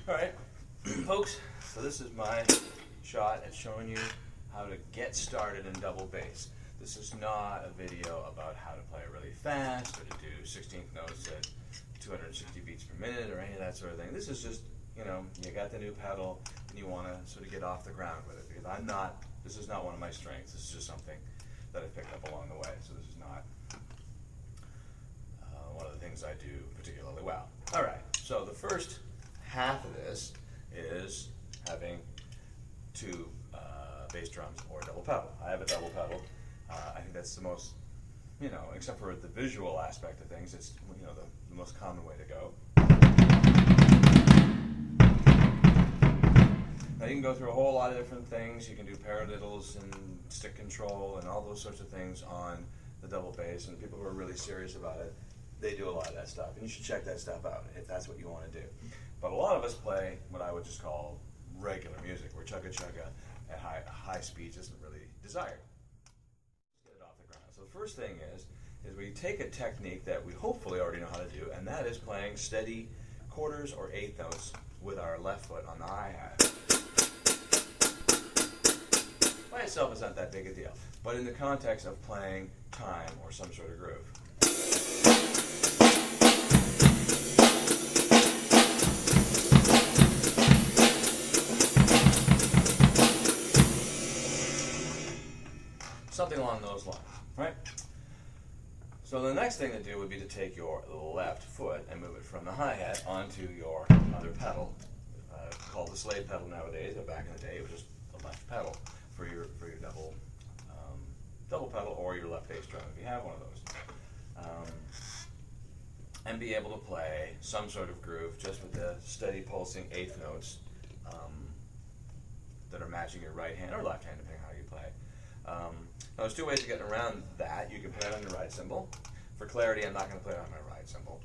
Alright, folks, so this is my shot at showing you how to get started in double bass. This is not a video about how to play really fast or to do 16th notes at 260 beats per minute or any of that sort of thing. This is just, you got the new pedal and you want to sort of get off the ground with it, because this is not one of my strengths. This is just something that I picked up along the way. So this is not one of the things I do particularly well. Alright, so the first half of this is having two bass drums or a double pedal. I have a double pedal. I think that's the most, except for the visual aspect of things, it's the most common way to go. Now you can go through a whole lot of different things. You can do paradiddles and stick control and all those sorts of things on the double bass, and people who are really serious about it, they do a lot of that stuff, and you should check that stuff out if that's what you want to do. But a lot of us play what I would just call regular music, where chugga-chugga at high speeds isn't really desired. Let's get it off the ground. So the first thing is we take a technique that we hopefully already know how to do, and that is playing steady quarters or eighth notes with our left foot on the hi-hat. By itself, it's not that big a deal, but in the context of playing time or some sort of groove. Something along those lines, right? So the next thing to do would be to take your left foot and move it from the hi-hat onto your other pedal, called the slave pedal nowadays, but back in the day it was just the left pedal for your double pedal or your left bass drum if you have one of those. And be able to play some sort of groove just with the steady pulsing eighth notes that are matching your right hand or left hand, depending on how you play. Now there's two ways of getting around that. You can play it on your right cymbal. For clarity, I'm not going to play it on my right cymbal.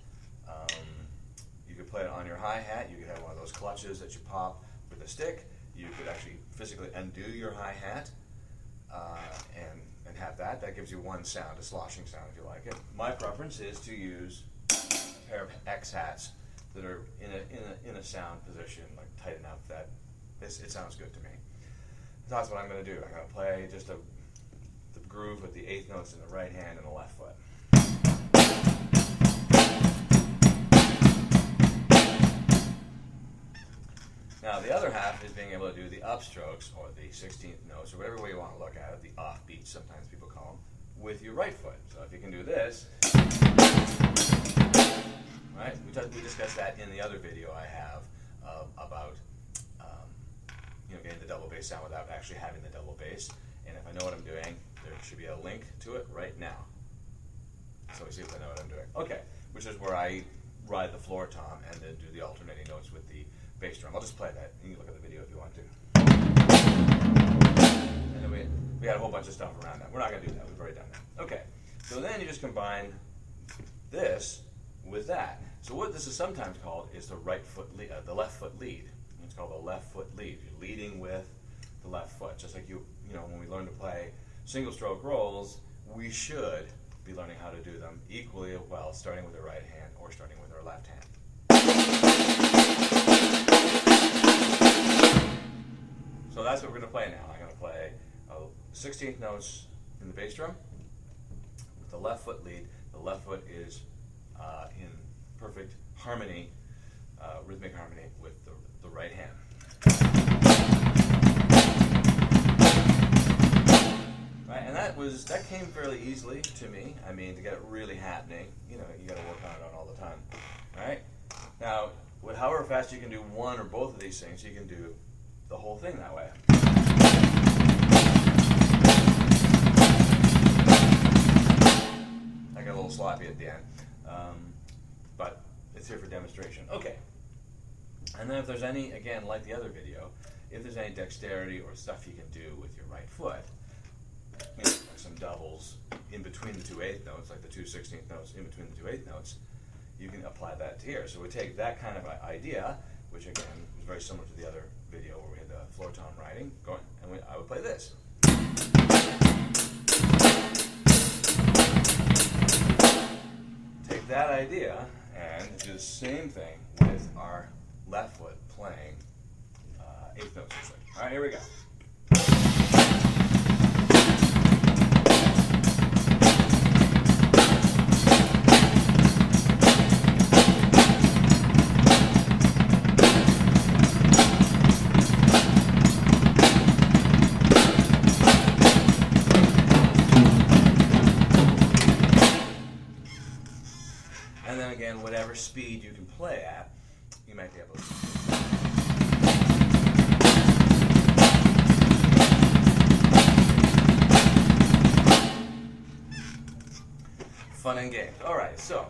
You could play it on your hi-hat. You could have one of those clutches that you pop with a stick. You could actually physically undo your hi-hat and have that. That gives you one sound, a sloshing sound if you like it. My preference is to use a pair of X hats that are in a sound position, like tight enough that it sounds good to me. That's what I'm going to do. I'm going to play just the groove with the eighth notes in the right hand and the left foot. Now the other half is being able to do the upstrokes, or the 16th notes, or whatever way you want to look at it, the offbeats sometimes people call them, with your right foot. So if you can do this, right? We discussed that in the other video I have about getting the double bass sound without actually having the double bass. And if I know what I'm doing, there should be a link to it right now. So we see if I know what I'm doing. Okay, which is where I ride the floor tom and then do the alternating notes with the bass drum. I'll just play that. You can look at the video if you want to. And then we had a whole bunch of stuff around that. We're not going to do that. We've already done that. Okay, so then you just combine this with that. So what this is sometimes called is the the left foot lead. It's called the left foot lead. You're leading with the left foot, just like when we learn to play single stroke rolls, we should be learning how to do them equally well, starting with the right hand or starting with our left hand. So that's what we're going to play now. I'm going to play 16th notes in the bass drum with the left foot lead. The left foot is in perfect harmony, rhythmic harmony with the right hand. Right, and that came fairly easily to me. I mean, to get it really happening, you got to work on it all the time. Right? Now, however fast you can do one or both of these things, you can do the whole thing that way. I got a little sloppy at the end, but it's here for demonstration. Okay. And then if there's any, again, like the other video, if there's any dexterity or stuff you can do with your right foot, like some doubles in between the two eighth notes, like the two 16th notes in between the two eighth notes, you can apply that to here. So we take that kind of idea, which again is very similar to the other video where we had the floor tom riding going, and I would play this. Take that idea and do the same thing with our left foot playing eighth notes usually. All right, here we go. And then again, whatever speed you can play at, you might be able to. Fun and games. All right, so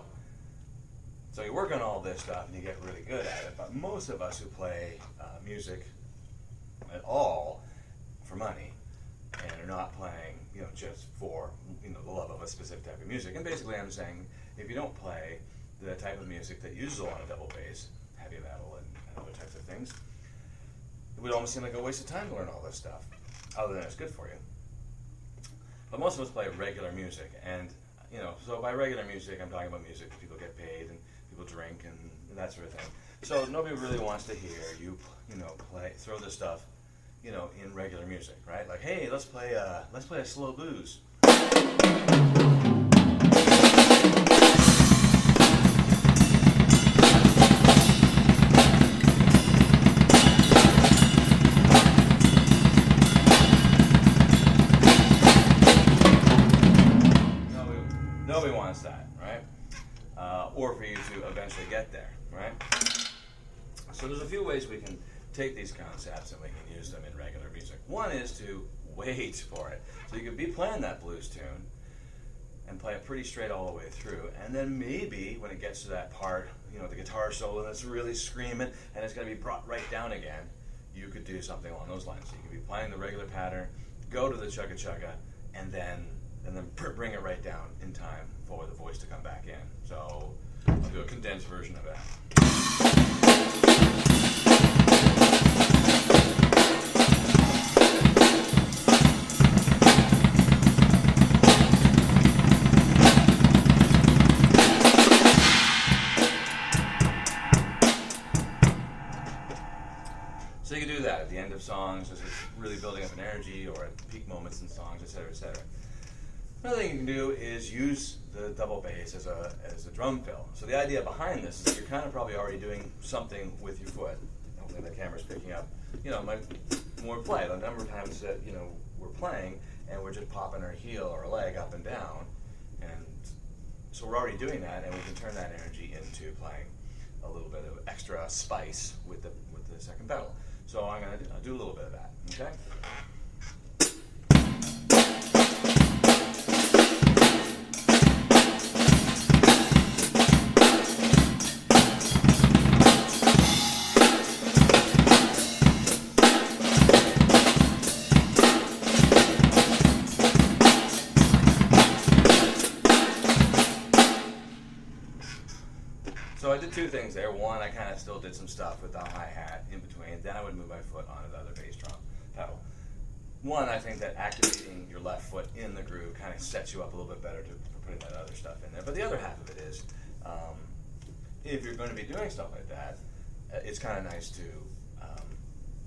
you work on all this stuff and you get really good at it, but most of us who play music at all for money and are not playing, just for, the love of a specific type of music. And basically I'm saying, if you don't play the type of music that uses a lot of double bass, heavy metal and other types of things, it would almost seem like a waste of time to learn all this stuff, other than it's good for you. But most of us play regular music, and so by regular music, I'm talking about music that people get paid and people drink and that sort of thing. So nobody really wants to hear you, throw this stuff, in regular music, right? Like, hey, let's play a slow blues. Nobody wants that, right? Or for you to eventually get there, right? So there's a few ways we can take these concepts and we can use them in regular music. One is to wait for it. So you could be playing that blues tune and play it pretty straight all the way through, and then maybe when it gets to that part, the guitar solo that's really screaming and it's going to be brought right down again, you could do something along those lines. So you could be playing the regular pattern, go to the chugga chugga, and then bring it right down in time for the voice to come back in. So I'll do a condensed version of that. So you can do that at the end of songs as it's really building up an energy, or at peak moments in songs, etc., etc. Another thing you can do is use the double bass as a drum fill. So the idea behind this is that you're kind of probably already doing something with your foot. Hopefully the camera's picking up. When we play, the number of times that we're playing and we're just popping our heel or our leg up and down, and so we're already doing that, and we can turn that energy into playing a little bit of extra spice with the second pedal. So I'm going to do a little bit of that. Okay. So I did two things there. One, I kind of still did some stuff with the hi-hat in between. Then I would move my foot onto the other bass drum pedal. One, I think that activating your left foot in the groove kind of sets you up a little bit better for putting that other stuff in there. But the other half of it is, if you're going to be doing stuff like that, it's kind of nice to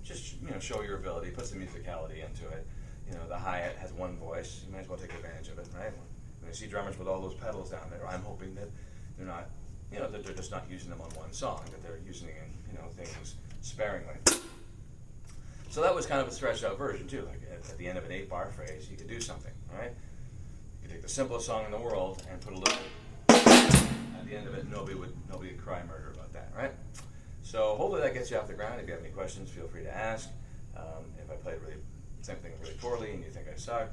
just show your ability, put some musicality into it. The hi-hat has one voice. You might as well take advantage of it, right? When I see drummers with all those pedals down there, I'm hoping that they're not, that they're just not using them on one song, that they're using it in, things sparingly. So that was kind of a stretched out version too. Like at the end of an 8-bar phrase, you could do something, right? You could take the simplest song in the world and put a little. At the end of it, nobody would cry murder about that, right? So hopefully that gets you off the ground. If you have any questions, feel free to ask. If I played something really poorly and you think I suck,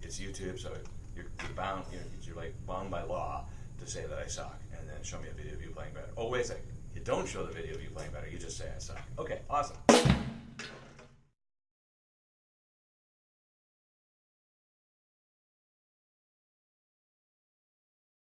it's YouTube, so you're bound. You're like bound by law to say that I suck, and then show me a video of you playing better. Oh, wait a second. You don't show the video of you playing better. You just say I suck. Okay, awesome.